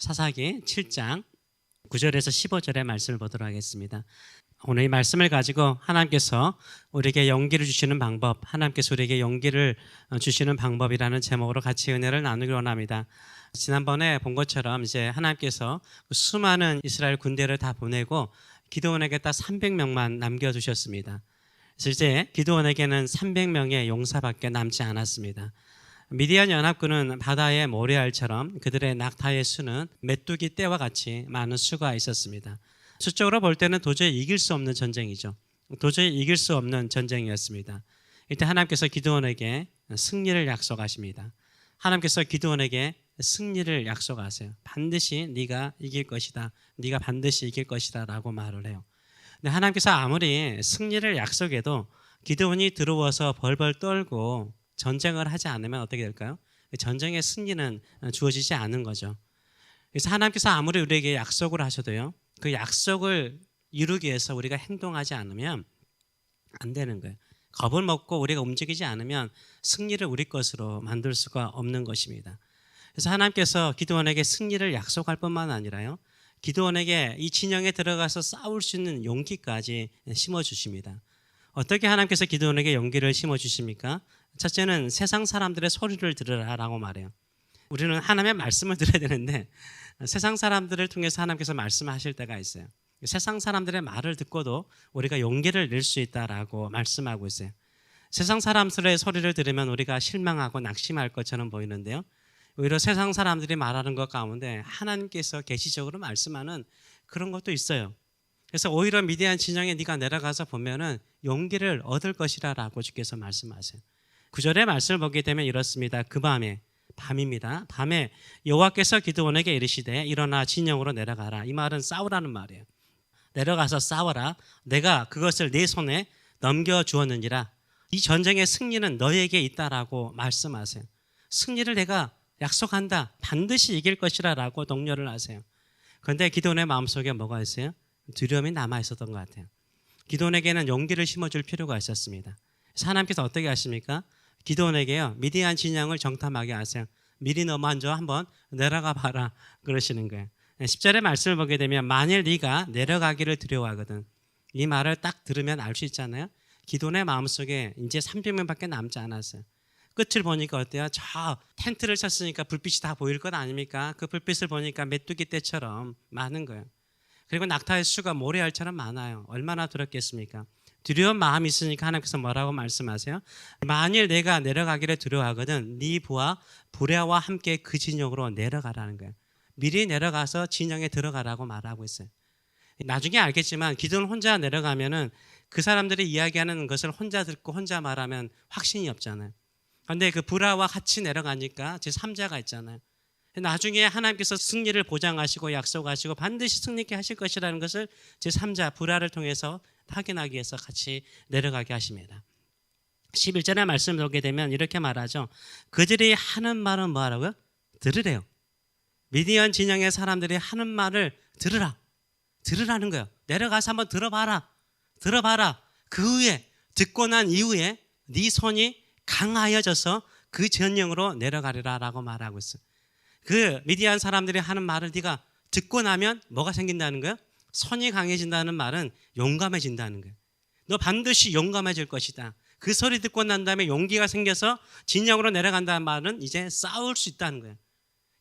사사기 7장 9절에서 15절의 말씀을 보도록 하겠습니다. 오늘 이 말씀을 가지고 하나님께서 우리에게 용기를 주시는 방법, 하나님께서 우리에게 용기를 주시는 방법이라는 제목으로 같이 은혜를 나누기 원합니다. 지난번에 본 것처럼 이제 하나님께서 수많은 이스라엘 군대를 다 보내고 기드온에게 딱 300명만 남겨두셨습니다. 그래서 이제 기드온에게는 300명의 용사밖에 남지 않았습니다. 미디안 연합군은 바다의 모래알처럼 그들의 낙타의 수는 메뚜기 떼와 같이 많은 수가 있었습니다. 수적으로 볼 때는 도저히 이길 수 없는 전쟁이죠. 도저히 이길 수 없는 전쟁이었습니다. 이때 하나님께서 기드온에게 승리를 약속하십니다. 하나님께서 기드온에게 승리를 약속하세요. 반드시 네가 이길 것이다. 네가 반드시 이길 것이다 라고 말을 해요. 근데 하나님께서 아무리 승리를 약속해도 기드온이 들어와서 벌벌 떨고 전쟁을 하지 않으면 어떻게 될까요? 전쟁의 승리는 주어지지 않은 거죠. 그래서 하나님께서 아무리 우리에게 약속을 하셔도요, 그 약속을 이루기 위해서 우리가 행동하지 않으면 안 되는 거예요. 겁을 먹고 우리가 움직이지 않으면 승리를 우리 것으로 만들 수가 없는 것입니다. 그래서 하나님께서 기드온에게 승리를 약속할 뿐만 아니라요, 기드온에게 이 진영에 들어가서 싸울 수 있는 용기까지 심어주십니다. 어떻게 하나님께서 기드온에게 용기를 심어주십니까? 첫째는 세상 사람들의 소리를 들으라라고 말해요. 우리는 하나님의 말씀을 들어야 되는데 세상 사람들을 통해서 하나님께서 말씀하실 때가 있어요. 세상 사람들의 말을 듣고도 우리가 용기를 낼 수 있다라고 말씀하고 있어요. 세상 사람들의 소리를 들으면 우리가 실망하고 낙심할 것처럼 보이는데요, 오히려 세상 사람들이 말하는 것 가운데 하나님께서 계시적으로 말씀하는 그런 것도 있어요. 그래서 오히려 미디안 진영에 네가 내려가서 보면은 용기를 얻을 것이라고 주께서 말씀하세요. 9절의 말씀을 보게 되면 이렇습니다. 그 밤입니다. 밤에 여호와께서 기드온에게 이르시되 일어나 진영으로 내려가라. 이 말은 싸우라는 말이에요. 내려가서 싸워라. 내가 그것을 네 손에 넘겨주었느니라. 이 전쟁의 승리는 너에게 있다라고 말씀하세요. 승리를 내가 약속한다. 반드시 이길 것이라 라고 독려를 하세요. 그런데 기드온의 마음속에 뭐가 있어요? 두려움이 남아 있었던 것 같아요. 기드온에게는 용기를 심어줄 필요가 있었습니다. 그래서 하나님께서 어떻게 하십니까? 기드온에게요, 미디안 진영을 정탐하게 하세요. 미리 너 먼저 한번 내려가 봐라 그러시는 거예요. 10절의 말씀을 보게 되면 만일 네가 내려가기를 두려워하거든. 이 말을 딱 들으면 알 수 있잖아요. 기드온의 마음속에 이제 300명밖에 남지 않았어요. 끝을 보니까 어때요? 저 텐트를 쳤으니까 불빛이 다 보일 것 아닙니까? 그 불빛을 보니까 메뚜기 떼처럼 많은 거예요. 그리고 낙타의 수가 모래알처럼 많아요. 얼마나 두렵겠습니까? 두려운 마음이 있으니까 하나님께서 뭐라고 말씀하세요? 만일 내가 내려가기를 두려워하거든 네 부하 부랴와 함께 그 진영으로 내려가라는 거예요. 미리 내려가서 진영에 들어가라고 말하고 있어요. 나중에 알겠지만 기드온 혼자 내려가면은 그 사람들이 이야기하는 것을 혼자 듣고 혼자 말하면 확신이 없잖아요. 그런데 그 부랴와 같이 내려가니까 제3자가 있잖아요. 나중에 하나님께서 승리를 보장하시고 약속하시고 반드시 승리케 하실 것이라는 것을 제3자 부랴를 통해서 확인하기 위해서 같이 내려가게 하십니다. 11절의 말씀을 보게 되면 이렇게 말하죠. 그들이 하는 말은 뭐하라고요? 들으래요. 미디안 진영의 사람들이 하는 말을 들으라는 거예요. 내려가서 한번 들어봐라. 그 후에 듣고 난 이후에 네 손이 강하여져서 그 전령으로 내려가리라라고 말하고 있어요. 그 미디안 사람들이 하는 말을 네가 듣고 나면 뭐가 생긴다는 거예요? 손이 강해진다는 말은 용감해진다는 거예요. 너 반드시 용감해질 것이다. 그 소리 듣고 난 다음에 용기가 생겨서 진영으로 내려간다는 말은 이제 싸울 수 있다는 거예요.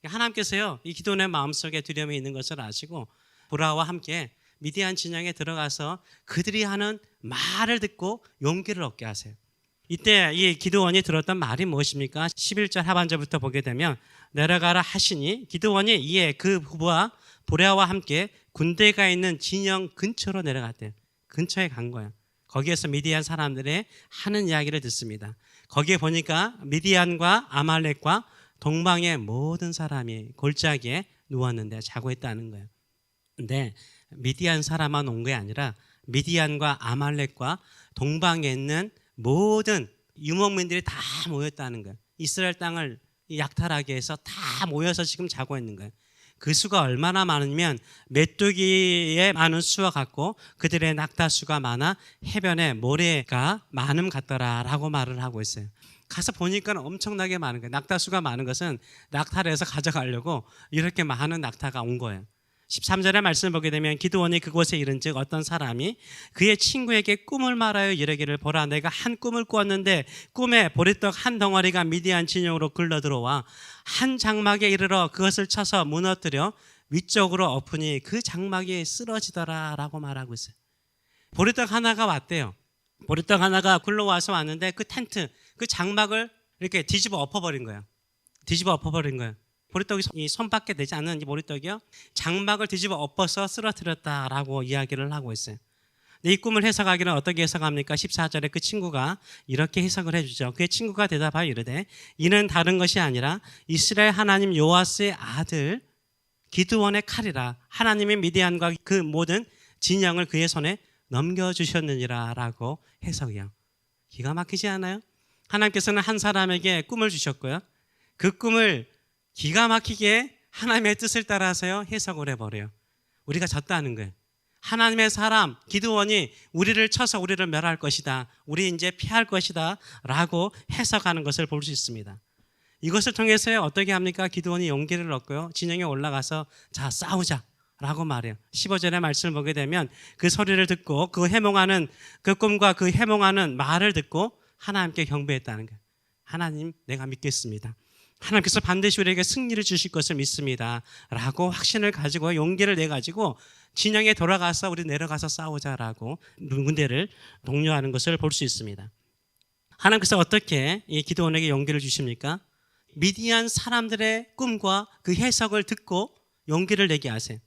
하나님께서요, 이 기드온의 마음속에 두려움이 있는 것을 아시고 부랴와 함께 미디안 진영에 들어가서 그들이 하는 말을 듣고 용기를 얻게 하세요. 이때 이 기드온이 들었던 말이 무엇입니까? 11절 하반절부터 보게 되면 내려가라 하시니 기드온이 이에 그 부부와 부랴와 함께 군대가 있는 진영 근처로 내려갔대요. 근처에 간 거예요. 거기에서 미디안 사람들의 하는 이야기를 듣습니다. 거기에 보니까 미디안과 아말렉과 동방의 모든 사람이 골짜기에 누웠는데 자고 있다는 거예요. 근데 미디안 사람만 온 게 아니라 미디안과 아말렉과 동방에 있는 모든 유목민들이 다 모였다는 거예요. 이스라엘 땅을 약탈하기 위해서 다 모여서 지금 자고 있는 거예요. 그 수가 얼마나 많으면 메뚜기의 많은 수와 같고 그들의 낙타 수가 많아 해변에 모래가 많음 같더라라고 말을 하고 있어요. 가서 보니까 엄청나게 많은 거예요. 낙타수가 많은 것은 낙타를 해서 가져가려고 이렇게 많은 낙타가 온 거예요. 13절의 말씀을 보게 되면 기드온이 그곳에 이른즉 어떤 사람이 그의 친구에게 꿈을 말하여 이르기를 보라 내가 한 꿈을 꾸었는데 꿈에 보리떡 한 덩어리가 미디안 진영으로 굴러들어와 한 장막에 이르러 그것을 쳐서 무너뜨려 위쪽으로 엎으니 그 장막이 쓰러지더라 라고 말하고 있어요. 보리떡 하나가 왔대요. 보리떡 하나가 굴러와서 왔는데 그 텐트, 그 장막을 이렇게 뒤집어 엎어버린 거예요. 뒤집어 엎어버린 거예요. 보리떡이 이 손밖에 되지 않는 이 보리떡이요, 장막을 뒤집어 엎어서 쓰러뜨렸다라고 이야기를 하고 있어요. 이 꿈을 해석하기는 어떻게 해석합니까? 14절에 그 친구가 이렇게 해석을 해주죠. 그의 친구가 대답하여 이르되 이는 다른 것이 아니라 이스라엘 하나님 여호와스의 아들 기드온의 칼이라 하나님의 미디안과 그 모든 진영을 그의 손에 넘겨주셨느니라 라고 해석이요. 기가 막히지 않아요? 하나님께서는 한 사람에게 꿈을 주셨고요, 그 꿈을 기가 막히게 하나님의 뜻을 따라서요 해석을 해버려요. 우리가 졌다는 거예요. 하나님의 사람 기드온이 우리를 쳐서 우리를 멸할 것이다, 우리 이제 피할 것이다 라고 해석하는 것을 볼 수 있습니다. 이것을 통해서요 어떻게 합니까? 기드온이 용기를 얻고요 진영에 올라가서 자 싸우자 라고 말해요. 15절의 말씀을 보게 되면 그 소리를 듣고 그 해몽하는 그 꿈과 그 해몽하는 말을 듣고 하나님께 경배했다는 거예요. 하나님 내가 믿겠습니다. 하나님께서 반드시 우리에게 승리를 주실 것을 믿습니다 라고 확신을 가지고 용기를 내가지고 진영에 돌아가서 우리 내려가서 싸우자라고 군대를 독려하는 것을 볼 수 있습니다. 하나님께서 어떻게 이 기드온에게 용기를 주십니까? 미디안 사람들의 꿈과 그 해석을 듣고 용기를 내게 하세요.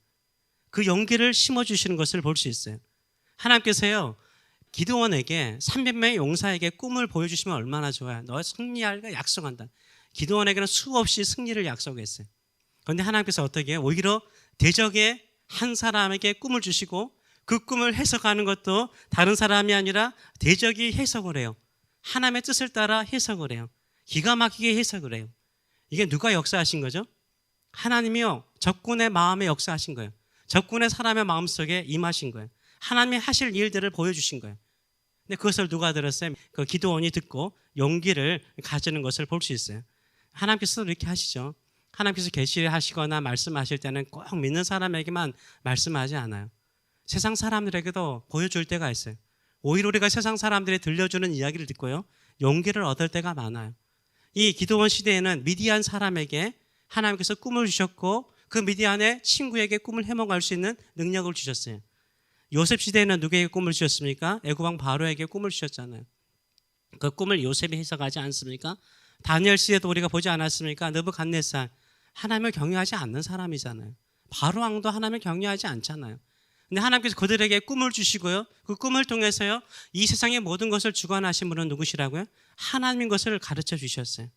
그 용기를 심어주시는 것을 볼 수 있어요. 하나님께서요 기드온에게 300명의 용사에게 꿈을 보여주시면 얼마나 좋아요. 너 승리할 거 약속한다. 기드온에게는 수없이 승리를 약속했어요. 그런데 하나님께서 어떻게 해요? 오히려 대적의 한 사람에게 꿈을 주시고 그 꿈을 해석하는 것도 다른 사람이 아니라 대적이 해석을 해요. 하나님의 뜻을 따라 해석을 해요. 기가 막히게 해석을 해요. 이게 누가 역사하신 거죠? 하나님이요 적군의 마음에 역사하신 거예요. 적군의 사람의 마음속에 임하신 거예요. 하나님이 하실 일들을 보여주신 거예요. 근데 그것을 누가 들었어요? 그 기드온이 듣고 용기를 가지는 것을 볼 수 있어요. 하나님께서도 이렇게 하시죠. 하나님께서 계시하시거나 말씀하실 때는 꼭 믿는 사람에게만 말씀하지 않아요. 세상 사람들에게도 보여줄 때가 있어요. 오히려 우리가 세상 사람들이 들려주는 이야기를 듣고요 용기를 얻을 때가 많아요. 이 기드온 시대에는 미디안 사람에게 하나님께서 꿈을 주셨고 그 미디안의 친구에게 꿈을 해몽할 수 있는 능력을 주셨어요. 요셉 시대에는 누구에게 꿈을 주셨습니까? 애굽왕 바로에게 꿈을 주셨잖아요. 그 꿈을 요셉이 해석하지 않습니까? 다니엘 시대도 우리가 보지 않았습니까? 느부갓네살, 하나님을 경외하지 않는 사람이잖아요. 바로 왕도 하나님을 경외하지 않잖아요. 근데 하나님께서 그들에게 꿈을 주시고요 그 꿈을 통해서요 이 세상의 모든 것을 주관하신 분은 누구시라고요? 하나님인 것을 가르쳐 주셨어요.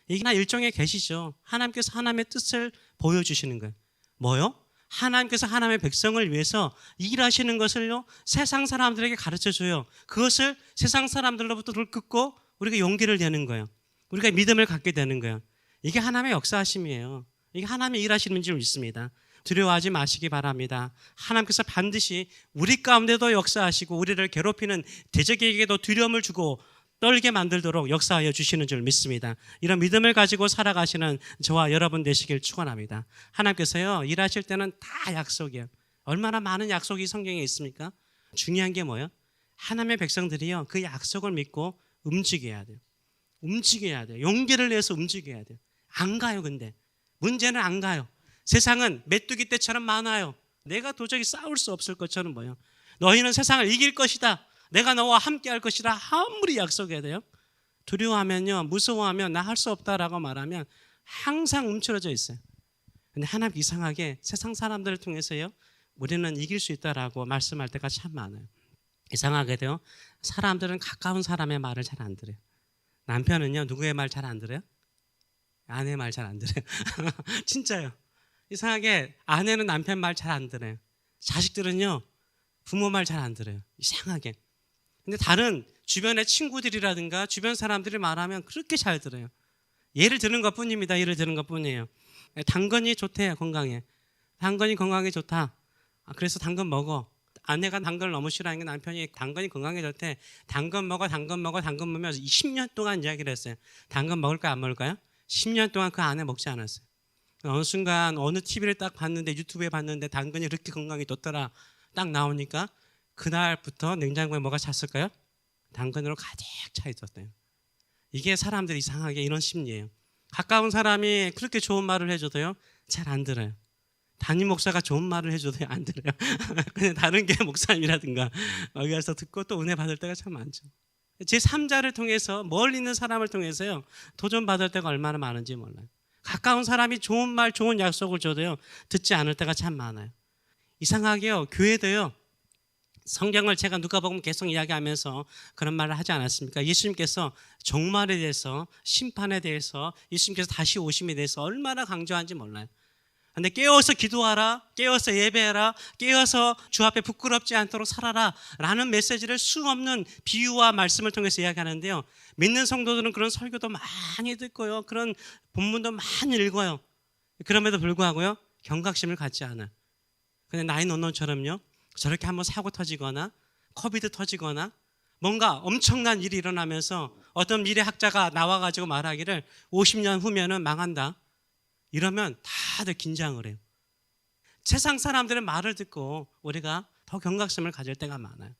이게 하나 일종의 계시죠. 하나님께서 하나님의 뜻을 보여주시는 거예요. 뭐요? 하나님께서 하나님의 백성을 위해서 일하시는 것을요 세상 사람들에게 가르쳐줘요. 그것을 세상 사람들로부터 듣고 우리가 용기를 내는 거예요. 우리가 믿음을 갖게 되는 거예요. 이게 하나님의 역사하심이에요. 이게 하나님의 일하시는 줄 믿습니다. 두려워하지 마시기 바랍니다. 하나님께서 반드시 우리 가운데도 역사하시고 우리를 괴롭히는 대적에게도 두려움을 주고 떨게 만들도록 역사하여 주시는 줄 믿습니다. 이런 믿음을 가지고 살아가시는 저와 여러분 되시길 축원합니다. 하나님께서요 일하실 때는 다 약속이에요. 얼마나 많은 약속이 성경에 있습니까? 중요한 게 뭐예요? 하나님의 백성들이요 그 약속을 믿고 움직여야 돼요. 움직여야 돼요. 용기를 내서 움직여야 돼요. 안 가요. 근데 문제는 안 가요. 세상은 메뚜기 떼처럼 많아요. 내가 도저히 싸울 수 없을 것처럼 보여요. 너희는 세상을 이길 것이다. 내가 너와 함께 할 것이라 아무리 약속해야 돼요. 두려워하면요 무서워하면 나 할 수 없다라고 말하면 항상 움츠러져 있어요. 근데 하나님 이상하게 세상 사람들을 통해서요 우리는 이길 수 있다라고 말씀할 때가 참 많아요. 이상하게도요 사람들은 가까운 사람의 말을 잘 안 들어요. 남편은요 누구의 말 잘 안 들어요? 아내 말 잘 안 들어요. 진짜요. 이상하게 아내는 남편 말 잘 안 들어요. 자식들은요 부모 말 잘 안 들어요. 이상하게. 근데 다른 주변의 친구들이라든가 주변 사람들이 말하면 그렇게 잘 들어요. 예를 드는 것뿐입니다. 예를 드는 것뿐이에요. 당근이 좋대요. 건강에. 당근이 건강에 좋다. 그래서 당근 먹어. 아내가 당근을 너무 싫어하는 게 남편이 당근이 건강해질 때 당근 먹어, 당근 먹어, 당근 먹으면 10년 동안 이야기를 했어요. 당근 먹을까요, 안 먹을까요? 10년 동안 그 아내 먹지 않았어요. 어느 순간 어느 TV를 딱 봤는데, 유튜브에 봤는데 당근이 그렇게 건강이 좋더라 딱 나오니까 그날부터 냉장고에 뭐가 찼을까요? 당근으로 가득 차 있었대요. 이게 사람들이 이상하게 이런 심리예요. 가까운 사람이 그렇게 좋은 말을 해줘도요, 잘 안 들어요. 담임 목사가 좋은 말을 해줘도 안 들어요. 그냥 다른 게 목사님이라든가 여기 가서 듣고 또 은혜 받을 때가 참 많죠. 제 3자를 통해서, 멀리 있는 사람을 통해서요, 도전 받을 때가 얼마나 많은지 몰라요. 가까운 사람이 좋은 말, 좋은 약속을 줘도요, 듣지 않을 때가 참 많아요. 이상하게요, 교회도요, 성경을 제가 누가복음 계속 이야기하면서 그런 말을 하지 않았습니까? 예수님께서 종말에 대해서, 심판에 대해서, 예수님께서 다시 오심에 대해서 얼마나 강조한지 몰라요. 근데 깨어서 기도하라, 깨어서 예배해라, 깨어서 주 앞에 부끄럽지 않도록 살아라 라는 메시지를 수없는 비유와 말씀을 통해서 이야기하는데요, 믿는 성도들은 그런 설교도 많이 듣고요, 그런 본문도 많이 읽어요. 그럼에도 불구하고요, 경각심을 갖지 않아요. 근데 나인 언론처럼요, 저렇게 한번 사고 터지거나 코비드 터지거나 뭔가 엄청난 일이 일어나면서 어떤 미래학자가 나와가지고 말하기를 50년 후면은 망한다, 이러면 다들 긴장을 해요. 세상 사람들의 말을 듣고 우리가 더 경각심을 가질 때가 많아요.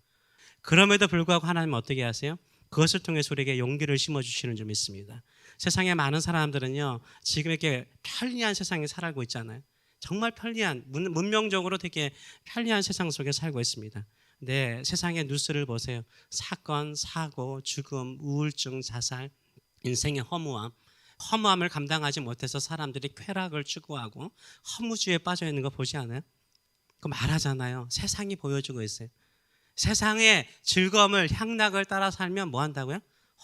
그럼에도 불구하고 하나님은 어떻게 하세요? 그것을 통해서 우리에게 용기를 심어주시는 줄 믿습니다. 세상에 많은 사람들은요, 지금 이렇게 편리한 세상에 살고 있잖아요. 정말 편리한, 문명적으로 되게 편리한 세상 속에 살고 있습니다. 근데 세상의 뉴스를 보세요. 사건, 사고, 죽음, 우울증, 자살, 인생의 허무함을 감당하지 못해서 사람들이 쾌락을 추구하고 허무주의에 빠져 있는 거 보지 않아요? 그거 말하잖아요. 세상이 보여주고 있어요. 세상의 즐거움을, 향락을 따라 살면 뭐 한다고요?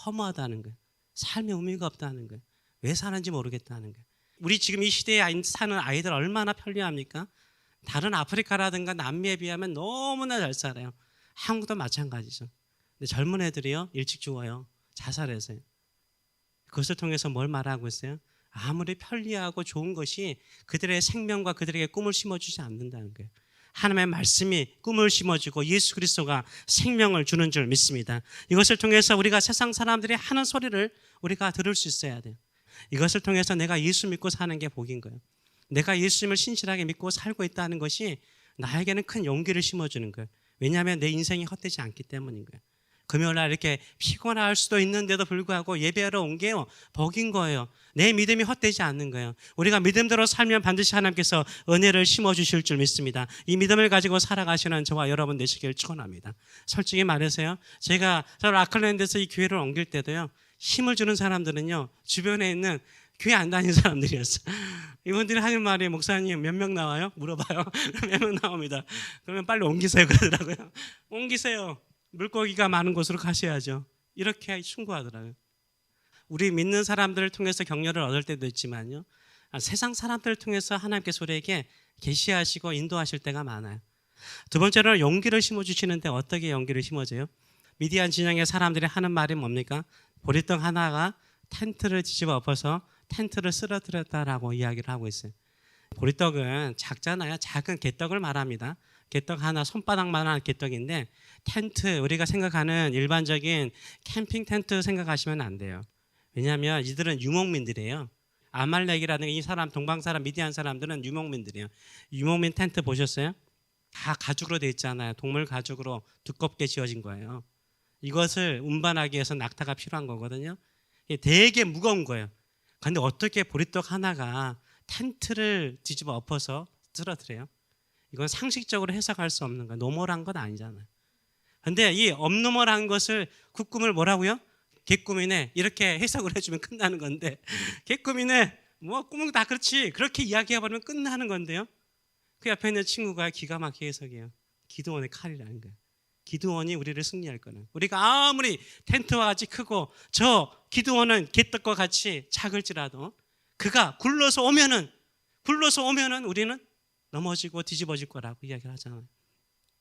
허무하다는 거예요. 삶에 의미가 없다는 거예요. 왜 사는지 모르겠다는 거예요. 우리 지금 이 시대에 사는 아이들 얼마나 편리합니까? 다른 아프리카라든가 남미에 비하면 너무나 잘 살아요. 한국도 마찬가지죠. 근데 젊은 애들이요, 일찍 죽어요. 자살해서요. 그것을 통해서 뭘 말하고 있어요? 아무리 편리하고 좋은 것이 그들의 생명과 그들에게 꿈을 심어주지 않는다는 거예요. 하나님의 말씀이 꿈을 심어주고 예수 그리스도가 생명을 주는 줄 믿습니다. 이것을 통해서 우리가 세상 사람들이 하는 소리를 우리가 들을 수 있어야 돼요. 이것을 통해서 내가 예수 믿고 사는 게 복인 거예요. 내가 예수님을 신실하게 믿고 살고 있다는 것이 나에게는 큰 용기를 심어주는 거예요. 왜냐하면 내 인생이 헛되지 않기 때문인 거예요. 금요일날 이렇게 피곤할 수도 있는데도 불구하고 예배하러 온 게요, 복인 거예요. 내 믿음이 헛되지 않는 거예요. 우리가 믿음대로 살면 반드시 하나님께서 은혜를 심어주실 줄 믿습니다. 이 믿음을 가지고 살아가시는 저와 여러분 되시길 축원합니다. 솔직히 말해서요, 제가 아클랜드에서 이 교회를 옮길 때도요, 힘을 주는 사람들은요, 주변에 있는 교회 안 다니는 사람들이었어요. 이분들이 하는 말이, 목사님 몇 명 나와요? 물어봐요. 몇 명 나옵니다. 그러면 빨리 옮기세요 그러더라고요. 옮기세요. 물고기가 많은 곳으로 가셔야죠. 이렇게 충고하더라고요. 우리 믿는 사람들을 통해서 격려를 얻을 때도 있지만요, 세상 사람들을 통해서 하나님께서 우리에게 계시하시고 인도하실 때가 많아요. 두 번째로는 용기를 심어주시는데 어떻게 용기를 심어줘요? 미디안 진영의 사람들이 하는 말이 뭡니까? 보리떡 하나가 텐트를 뒤집어 엎어서 텐트를 쓰러뜨렸다라고 이야기를 하고 있어요. 보리떡은 작잖아요. 작은 개떡을 말합니다. 개떡 하나, 손바닥만한 개떡인데, 텐트, 우리가 생각하는 일반적인 캠핑 텐트 생각하시면 안 돼요. 왜냐하면 이들은 유목민들이에요. 아말렉이라는 이 사람, 동방 사람, 미디안 사람들은 유목민들이에요. 유목민 텐트 보셨어요? 다 가죽으로 되어 있잖아요. 동물 가죽으로 두껍게 지어진 거예요. 이것을 운반하기 위해서 낙타가 필요한 거거든요. 되게 무거운 거예요. 그런데 어떻게 보리떡 하나가 텐트를 뒤집어 엎어서 쓰러뜨려요? 이건 상식적으로 해석할 수 없는 거예요. 노멀한 건 아니잖아요. 그런데 이 업노멀한 것을 국꿈을 뭐라고요? 개꿈이네, 이렇게 해석을 해주면 끝나는 건데, 개꿈이네, 뭐 꿈은 다 그렇지, 그렇게 이야기해버리면 끝나는 건데요, 그 옆에 있는 친구가 기가 막히게 해석해요. 기드온의 칼이라는 거예요. 기드온이 우리를 승리할 거는, 우리가 아무리 텐트와 같이 크고 저 기드온은 개떡과 같이 작을지라도 그가 굴러서 오면은 우리는 넘어지고 뒤집어질 거라고 이야기를 하잖아요.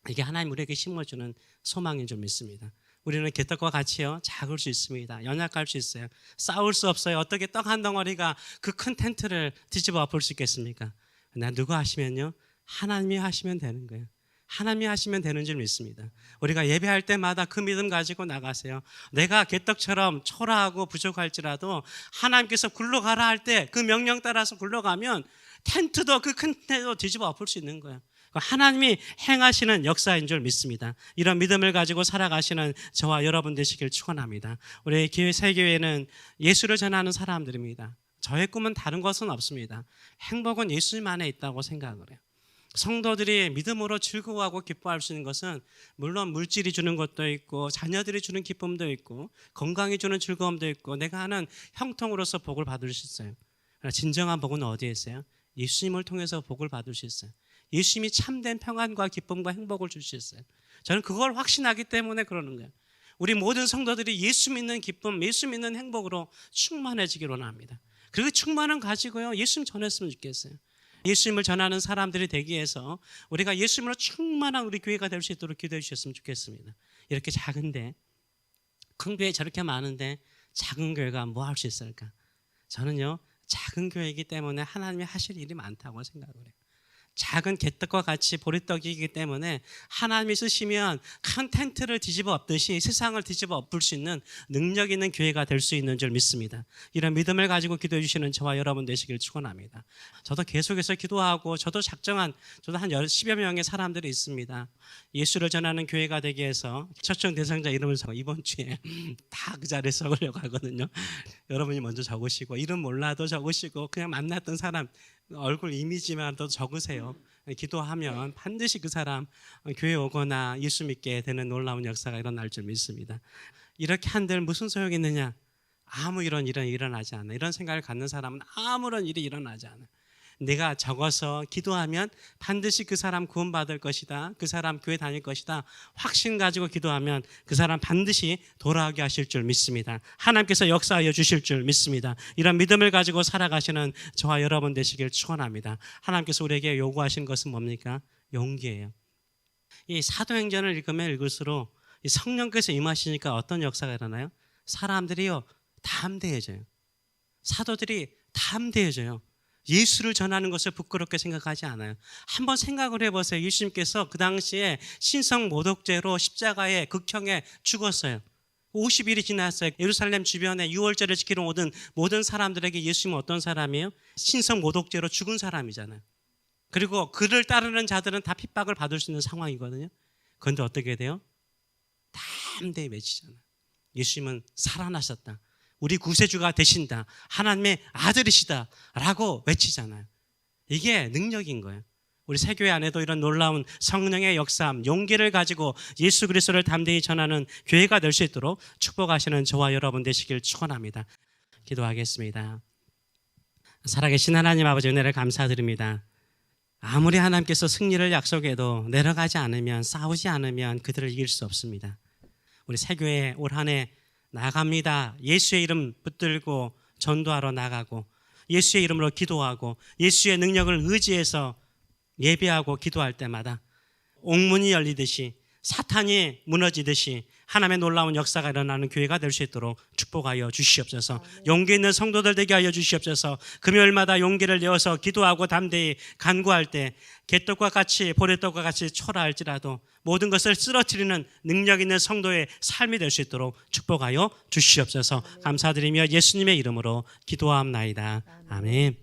이게 하나님 우리에게 심어주는 소망인 줄 믿습니다. 우리는 개떡과 같이요, 작을 수 있습니다. 연약할 수 있어요. 싸울 수 없어요. 어떻게 떡 한 덩어리가 그 큰 텐트를 뒤집어 엎을 수 있겠습니까? 나 누가 하시면요, 하나님이 하시면 되는 거예요. 하나님이 하시면 되는 줄 믿습니다. 우리가 예배할 때마다 그 믿음 가지고 나가세요. 내가 개떡처럼 초라하고 부족할지라도 하나님께서 굴러가라 할 때 그 명령 따라서 굴러가면 텐트도 그 큰 텐트도 뒤집어 엎을 수 있는 거예요. 하나님이 행하시는 역사인 줄 믿습니다. 이런 믿음을 가지고 살아가시는 저와 여러분 되시길 축원합니다. 우리 교회 새교회는 예수를 전하는 사람들입니다. 저의 꿈은 다른 것은 없습니다. 행복은 예수님 안에 있다고 생각을 해요. 성도들이 믿음으로 즐거워하고 기뻐할 수 있는 것은 물론 물질이 주는 것도 있고 자녀들이 주는 기쁨도 있고 건강이 주는 즐거움도 있고 내가 하는 형통으로서 복을 받을 수 있어요. 그러나 진정한 복은 어디에 있어요? 예수님을 통해서 복을 받을 수 있어요. 예수님이 참된 평안과 기쁨과 행복을 줄 수 있어요. 저는 그걸 확신하기 때문에 그러는 거예요. 우리 모든 성도들이 예수 믿는 기쁨, 예수 믿는 행복으로 충만해지기를 원합니다. 그리고 충만은 가지고요, 예수님 전했으면 좋겠어요. 예수님을 전하는 사람들이 되기 위해서 우리가 예수님으로 충만한 우리 교회가 될 수 있도록 기도해 주셨으면 좋겠습니다. 이렇게 작은데, 큰 교회 저렇게 많은데 작은 교회가 뭐 할 수 있을까? 저는요, 작은 교회이기 때문에 하나님이 하실 일이 많다고 생각을 해요. 작은 개떡과 같이 보리떡이기 때문에 하나님이 쓰시면 큰 텐트를 뒤집어 엎듯이 세상을 뒤집어 엎을 수 있는 능력 있는 교회가 될 수 있는 줄 믿습니다. 이런 믿음을 가지고 기도해 주시는 저와 여러분 되시길 축원합니다. 저도 계속해서 기도하고 저도 한 10여 명의 사람들이 있습니다. 예수를 전하는 교회가 되기 위해서 초청 대상자 이름을 이번 주에 다 그 자리에 적으려고 하거든요. 여러분이 먼저 적으시고 이름 몰라도 적으시고 그냥 만났던 사람 얼굴 이미지만 더 적으세요. 기도하면 반드시 그 사람 교회 오거나 예수 믿게 되는 놀라운 역사가 일어날 줄 믿습니다. 이렇게 한들 무슨 소용이 있느냐? 아무 이런 일은 일어나지 않아. 이런 생각을 갖는 사람은 아무런 일이 일어나지 않아. 내가 적어서 기도하면 반드시 그 사람 구원받을 것이다. 그 사람 교회 다닐 것이다. 확신 가지고 기도하면 그 사람 반드시 돌아오게 하실 줄 믿습니다. 하나님께서 역사하여 주실 줄 믿습니다. 이런 믿음을 가지고 살아가시는 저와 여러분 되시길 축원합니다. 하나님께서 우리에게 요구하신 것은 뭡니까? 용기예요. 이 사도행전을 읽으면 읽을수록 이 성령께서 임하시니까 어떤 역사가 일어나요? 사람들이요 담대해져요. 사도들이 담대해져요. 예수를 전하는 것을 부끄럽게 생각하지 않아요. 한번 생각을 해보세요. 예수님께서 그 당시에 신성 모독죄로 십자가에 극형에 죽었어요. 50일이 지났어요. 예루살렘 주변에 유월절을 지키러 오던 모든 사람들에게 예수님은 어떤 사람이에요? 신성 모독죄로 죽은 사람이잖아요. 그리고 그를 따르는 자들은 다 핍박을 받을 수 있는 상황이거든요. 그런데 어떻게 돼요? 담대히 외치잖아요. 예수님은 살아나셨다. 우리 구세주가 되신다. 하나님의 아들이시다. 라고 외치잖아요. 이게 능력인 거예요. 우리 새교회 안에도 이런 놀라운 성령의 역사함, 용기를 가지고 예수 그리스도를 담대히 전하는 교회가 될 수 있도록 축복하시는 저와 여러분 되시길 축원합니다. 기도하겠습니다. 살아계신 하나님 아버지 은혜를 감사드립니다. 아무리 하나님께서 승리를 약속해도 내려가지 않으면, 싸우지 않으면 그들을 이길 수 없습니다. 우리 새교회 올 한 해 나갑니다. 예수의 이름 붙들고 전도하러 나가고 예수의 이름으로 기도하고 예수의 능력을 의지해서 예배하고 기도할 때마다 옥문이 열리듯이 사탄이 무너지듯이 하나님의 놀라운 역사가 일어나는 교회가 될 수 있도록 축복하여 주시옵소서. 용기 있는 성도들 되게 하여 주시옵소서. 금요일마다 용기를 내어서 기도하고 담대히 간구할 때 개떡과 같이 보리떡과 같이 초라할지라도 모든 것을 쓰러뜨리는 능력 있는 성도의 삶이 될 수 있도록 축복하여 주시옵소서. 감사드리며 예수님의 이름으로 기도하옵나이다. 아멘.